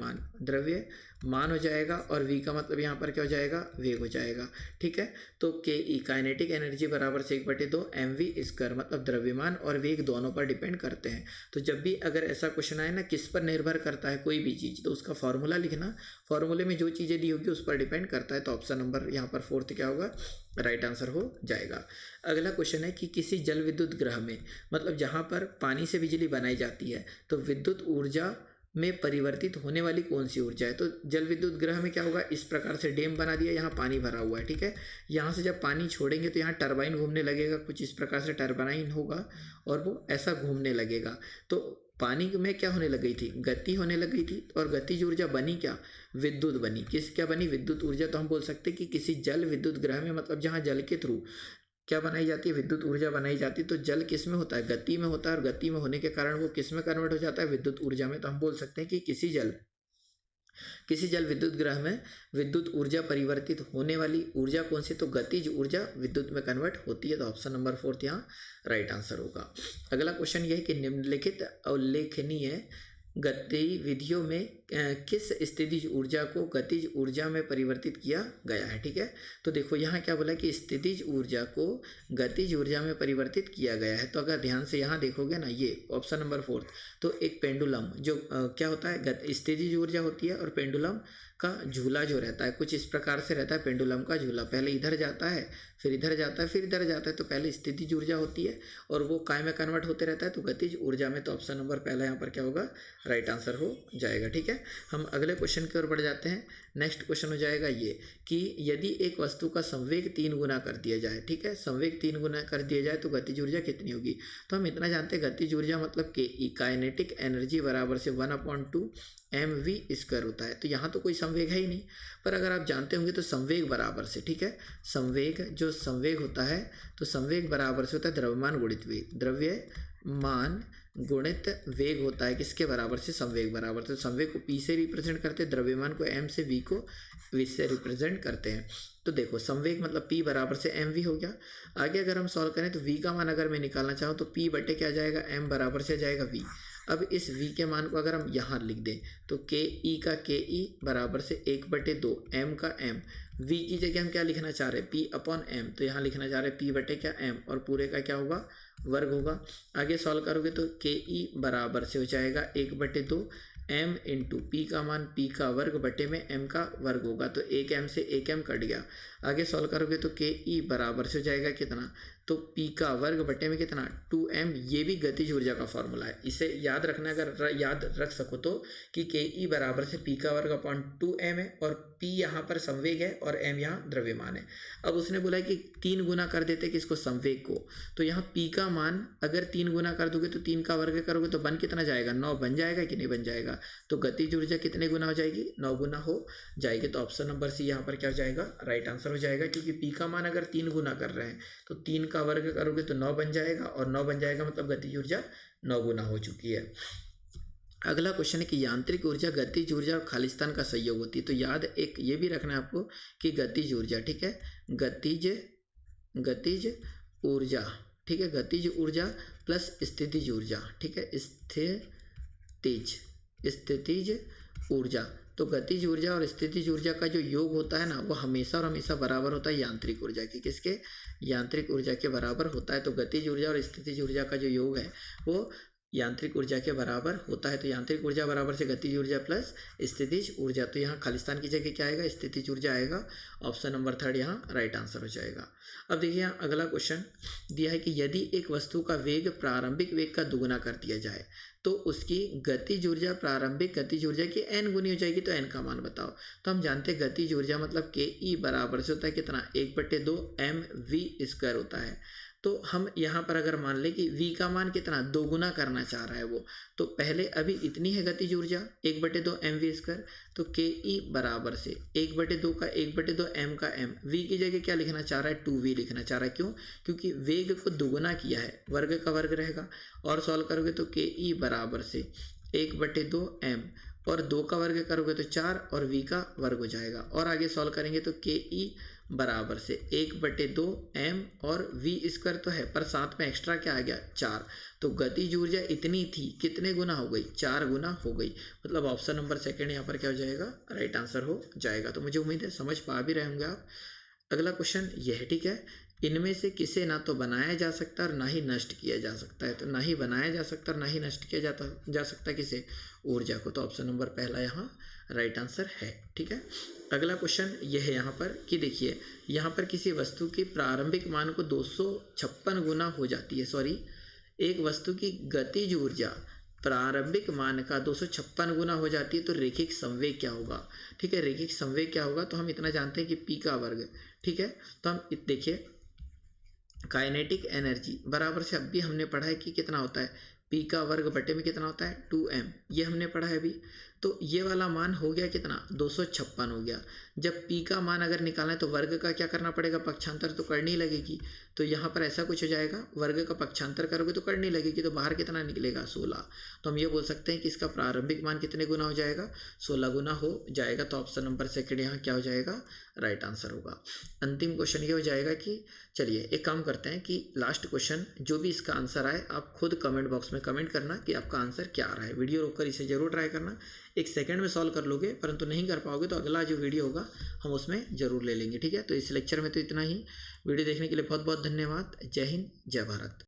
द्रव्यमान हो जाएगा, और v का मतलब यहाँ पर क्या हो जाएगा, वेग हो जाएगा। ठीक है, तो के ई काइनेटिक एनर्जी बराबर से 1/2 mv², मतलब द्रव्यमान और वेग दोनों पर डिपेंड करते हैं। तो जब भी अगर ऐसा क्वेश्चन आए ना, किस पर निर्भर करता है कोई भी चीज़, तो उसका फॉर्मूला लिखना, फॉर्मूले में जो चीज़ें दी होगी उस पर डिपेंड करता है। तो ऑप्शन नंबर यहाँ पर 4 क्या होगा, राइट आंसर हो जाएगा। अगला क्वेश्चन है कि किसी जल विद्युत ग्रह में, मतलब जहाँ पर पानी से बिजली बनाई जाती है, तो विद्युत ऊर्जा में परिवर्तित होने वाली कौन सी ऊर्जा है। तो जल विद्युत ग्रह में क्या होगा, इस प्रकार से डैम बना दिया, यहाँ पानी भरा हुआ है। ठीक है, यहाँ से जब पानी छोड़ेंगे तो यहाँ टरबाइन घूमने लगेगा, कुछ इस प्रकार से टरबाइन होगा और वो ऐसा घूमने लगेगा। तो पानी में क्या होने लगी थी, गति होने लगी थी, और गतिज ऊर्जा बनी क्या, विद्युत बनी। क्या बनी, विद्युत ऊर्जा। तो हम बोल सकते हैं कि किसी जल विद्युत ग्रह में, मतलब जहाँ जल के थ्रू क्या बनाई जाती है, विद्युत ऊर्जा बनाई जाती है। तो जल किस में होता है, गति में होता है, और गति में होने के कारण वो किस में कन्वर्ट हो जाता है, विद्युत ऊर्जा में। तो हम बोल सकते हैं कि किसी जल विद्युत ग्रह में विद्युत ऊर्जा परिवर्तित होने वाली ऊर्जा कौन सी, तो गतिज ऊर्जा विद्युत में कन्वर्ट होती है। तो ऑप्शन नंबर 4 यहाँ राइट आंसर होगा। अगला क्वेश्चन यह है कि निम्नलिखित उल्लेखनीय गतिविधियों में किस स्थितिज ऊर्जा को गतिज ऊर्जा में परिवर्तित किया गया है। ठीक है, तो देखो यहाँ क्या बोला कि स्थितिज ऊर्जा को गतिज ऊर्जा में परिवर्तित किया गया है। तो अगर ध्यान से यहाँ देखोगे ना, ये ऑप्शन नंबर 4, तो एक पेंडुलम जो क्या होता है, स्थितिज ऊर्जा होती है, और पेंडुलम का झूला जो रहता है कुछ इस प्रकार से रहता है। पेंडुलम का झूला पहले इधर जाता है, फिर इधर जाता है, फिर इधर जाता है। तो पहले स्थितिज ऊर्जा होती है और वो काय में कन्वर्ट होते रहता है, तो गतिज ऊर्जा में। तो ऑप्शन नंबर पहला यहाँ पर क्या होगा, राइट आंसर हो जाएगा। ठीक है, हम अगले क्वेश्चन की ओर बढ़ जाते हैं। नेक्स्ट क्वेश्चन हो जाएगा ये कि यदि एक वस्तु का संवेग 3 गुना कर दिया जाए, ठीक है, संवेग 3 गुना कर दिया जाए तो गतिज ऊर्जा कितनी होगी। तो हम इतना जानते हैं, गतिज ऊर्जा मतलब के ई काइनेटिक एनर्जी बराबर से 1/2 mv² होता है। तो यहाँ तो कोई संवेग है ही नहीं, पर अगर आप जानते होंगे तो संवेग बराबर से, ठीक है, संवेग होता है, तो संवेग बराबर से होता है द्रव्यमान गुणित वेग। द्रव्यमान गुणित वेग होता है किसके बराबर से, संवेग बराबर। तो संवेग को p से रिप्रेजेंट करते हैं, द्रव्यमान को m से, v को v से रिप्रेजेंट करते हैं। तो देखो संवेग मतलब p बराबर से mv हो गया। आगे अगर हम सॉल्व करें तो v का मान अगर मैं निकालना चाहूँ तो p बटे क्या जाएगा, m बराबर से जाएगा v। अब इस v के मान को अगर हम यहाँ लिख दें तो के ई का के ई बराबर से 1/2 m का m। v की जगह हम क्या लिखना चाह रहे हैं, p/m। तो यहाँ लिखना चाह रहे हैं p बटे क्या m, और पूरे का क्या होगा, वर्ग होगा। आगे सॉल्व करोगे तो के ई बराबर से हो जाएगा 1/2 m इंटू पी का मान p का वर्ग बटे में m का वर्ग होगा। तो 1m से 1m कट गया। आगे सॉल्व करोगे तो के ई बराबर से हो जाएगा कितना, तो p का वर्ग बटे में कितना, 2m। ये भी गतिज ऊर्जा का फॉर्मूला है, इसे याद रखना। अगर याद रख सको तो कि के ई बराबर से p का वर्ग अपॉन 2m है, और p यहाँ पर संवेग है और m यहाँ द्रव्यमान है। अब उसने बोला है कि 3 गुना कर देते किसको, संवेग को। तो यहाँ p का मान अगर 3 गुना कर दोगे तो 3 का वर्ग करोगे तो बन कितना जाएगा, 9 बन जाएगा कि नहीं बन जाएगा। तो गतिज ऊर्जा कितने गुना हो जाएगी, 9 गुना हो जाएगी। तो ऑप्शन नंबर सी यहाँ पर क्या हो जाएगा, राइट आंसर हो जाएगा, क्योंकि p का मान अगर 3 गुना कर रहे हैं तो 3 का वर्ग करोगे तो 9 बन जाएगा, और 9 बन जाएगा मतलब गतिज ऊर्जा 9 गुना हो चुकी है। अगला क्वेश्चन है कि यांत्रिक ऊर्जा गतिज ऊर्जा और खालिस्तान का संयोग होती है। तो याद एक ये भी रखना है आपको कि गतिज ऊर्जा, ठीक है, गतिज ऊर्जा, ठीक है, गतिज ऊर्जा प्लस स्थितिज ऊर्जा, ठीक है, स्थितिज ऊर्जा। तो गतिज ऊर्जा और स्थितिज ऊर्जा का जो योग होता है ना, वो हमेशा और हमेशा बराबर होता है यांत्रिक ऊर्जा के, किसके, यांत्रिक ऊर्जा के बराबर होता है। तो गतिज ऊर्जा और स्थितिज ऊर्जा का जो योग है वो यांत्रिक ऊर्जा के बराबर होता है। तो यांत्रिक ऊर्जा बराबर से गतिज ऊर्जा प्लस स्थितिज ऊर्जा। तो यहाँ खालिस्तान की जगह क्या आएगा, स्थितिज ऊर्जा आएगा। ऑप्शन नंबर 3 यहाँ राइट आंसर हो जाएगा। अब देखिए यहाँ अगला क्वेश्चन दिया है कि यदि एक वस्तु का वेग प्रारंभिक वेग का दुगुना कर दिया जाए तो उसकी गतिज ऊर्जा प्रारंभिक गतिज ऊर्जा की n गुनी हो जाएगी। तो n का मान बताओ। तो हम जानते हैं गतिज ऊर्जा मतलब के ई बराबर से होता है कितना, 1/2 mv² होता है। तो हम यहाँ पर अगर मान ले कि v का मान कितना, 2 गुना करना चाह रहा है वो, तो पहले अभी इतनी है गतिज ऊर्जा 1/2 mv²। तो के ई बराबर से 1/2 का 1/2 m का m, v की जगह क्या लिखना चाह रहा है, 2v लिखना चाह रहा है। क्यों, क्योंकि वेग को दुगुना किया है, वर्ग का वर्ग रहेगा। और सॉल्व करोगे तो के ई बराबर से 1/2 m और 2 का वर्ग करोगे तो 4 और v का वर्ग हो जाएगा। और आगे सॉल्व करेंगे तो के ई बराबर से 1/2 m और v स्क्वायर तो है पर साथ में एक्स्ट्रा क्या आ गया 4। तो गतिज ऊर्जा इतनी थी, कितने गुना हो गई 4 गुना हो गई। मतलब ऑप्शन नंबर सेकंड यहाँ पर क्या हो जाएगा, राइट आंसर हो जाएगा। तो मुझे उम्मीद है समझ पा भी रहे होंगे आप। अगला क्वेश्चन यह है, ठीक है, इनमें से किसे ना तो बनाया जा सकता और ना ही नष्ट किया जा सकता है। तो ना ही बनाया जा सकता और ना ही नष्ट किया जा सकता किसे, ऊर्जा को। तो ऑप्शन नंबर पहला यहाँ राइट आंसर है, ठीक है। अगला क्वेश्चन यह है यहाँ पर कि देखिए यहाँ पर किसी वस्तु की प्रारंभिक मान को 256 गुना हो जाती है, सॉरी, एक वस्तु की गतिज ऊर्जा प्रारंभिक मान का 256 गुना हो जाती है तो रैखिक संवेग क्या होगा, ठीक है। रैखिक संवेग क्या होगा, तो हम इतना जानते हैं कि पी का वर्ग, ठीक है। तो हम देखिए काइनेटिक एनर्जी बराबर से, अब भी हमने पढ़ा है कि कितना होता है, पी का वर्ग बटे में कितना होता है 2m, ये हमने पढ़ा है अभी। तो ये वाला मान हो गया कितना 256 हो गया। जब पी का मान अगर निकालना है तो वर्ग का क्या करना पड़ेगा, पक्षांतर तो करनी लगेगी। तो यहाँ पर ऐसा कुछ हो जाएगा, वर्ग का पक्षांतर करोगे तो करनी लगेगी, तो बाहर कितना निकलेगा 16। तो हम ये बोल सकते हैं कि इसका प्रारंभिक मान कितने गुना हो जाएगा, 16 गुना हो जाएगा। तो ऑप्शन नंबर सेकंड यहाँ क्या हो जाएगा, राइट आंसर होगा। अंतिम क्वेश्चन ये हो जाएगा कि चलिए एक काम करते हैं कि लास्ट क्वेश्चन जो भी इसका आंसर आए आप खुद कमेंट बॉक्स में कमेंट करना कि आपका आंसर क्या आ रहा है। वीडियो रोककर इसे जरूर ट्राई करना, 1 सेकंड में सॉल्व कर लोगे, परंतु नहीं कर पाओगे तो अगला जो वीडियो होगा हम उसमें जरूर ले लेंगे, ठीक है। तो इस लेक्चर में तो इतना ही। वीडियो देखने के लिए बहुत बहुत धन्यवाद। जय हिंद, जय भारत।